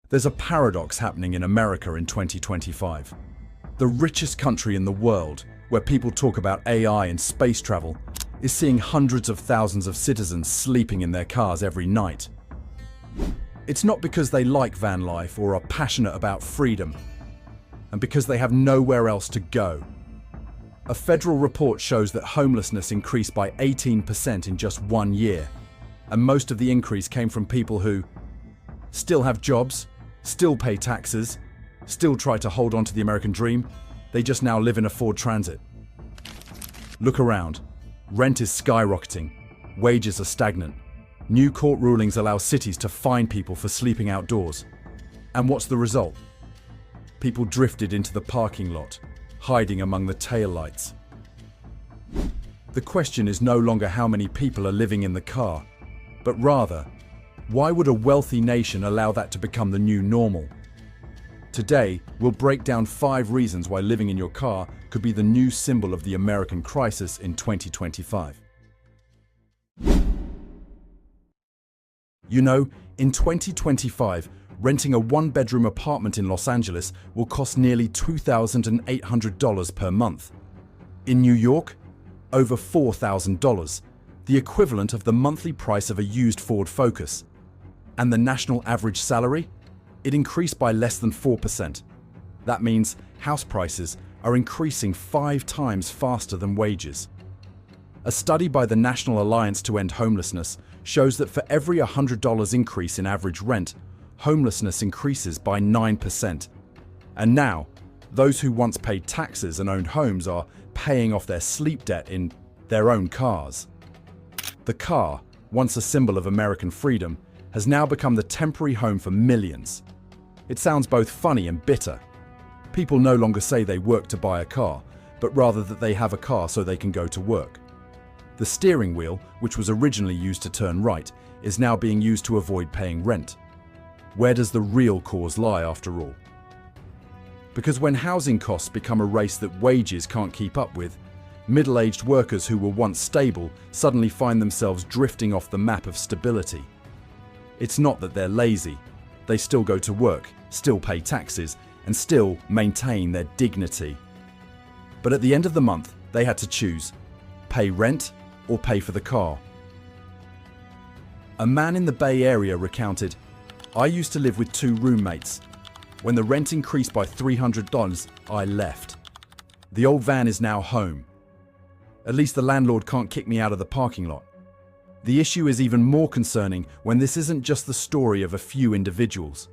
There's a paradox happening in America in 2025. The richest country in the world, where people talk about AI and space travel, is seeing hundreds of thousands of citizens sleeping in their cars every night. It's not because they like van life or are passionate about freedom, and because they have nowhere else to go. A federal report shows that homelessness increased by 18% in just 1 year, and most of the increase came from people who still have jobs, still pay taxes, still try to hold on to the American dream. They just now live in a Ford Transit. Look around. Rent is skyrocketing. Wages are stagnant. New court rulings allow cities to fine people for sleeping outdoors. And what's the result? People drifted into the parking lot, hiding among the taillights. The question is no longer how many people are living in the car, but rather, why would a wealthy nation allow that to become the new normal? Today, we'll break down 5 reasons why living in your car could be the new symbol of the American crisis in 2025. You know, in 2025, renting a 1-bedroom apartment in Los Angeles will cost nearly $2,800 per month. In New York, over $4,000, the equivalent of the monthly price of a used Ford Focus. And the national average salary? It increased by less than 4%. That means house prices are increasing 5 times faster than wages. A study by the National Alliance to End Homelessness shows that for every $100 increase in average rent, homelessness increases by 9%. And now, those who once paid taxes and owned homes are paying off their sleep debt in their own cars. The car, once a symbol of American freedom, has now become the temporary home for millions. It sounds both funny and bitter. People no longer say they work to buy a car, but rather that they have a car so they can go to work. The steering wheel, which was originally used to turn right, is now being used to avoid paying rent. Where does the real cause lie, after all? Because when housing costs become a race that wages can't keep up with, middle-aged workers who were once stable suddenly find themselves drifting off the map of stability. It's not that they're lazy. They still go to work, still pay taxes, and still maintain their dignity. But at the end of the month, they had to choose: pay rent or pay for the car. A man in the Bay Area recounted, "I used to live with 2 roommates. When the rent increased by $300, I left. The old van is now home. At least the landlord can't kick me out of the parking lot." The issue is even more concerning when this isn't just the story of a few individuals.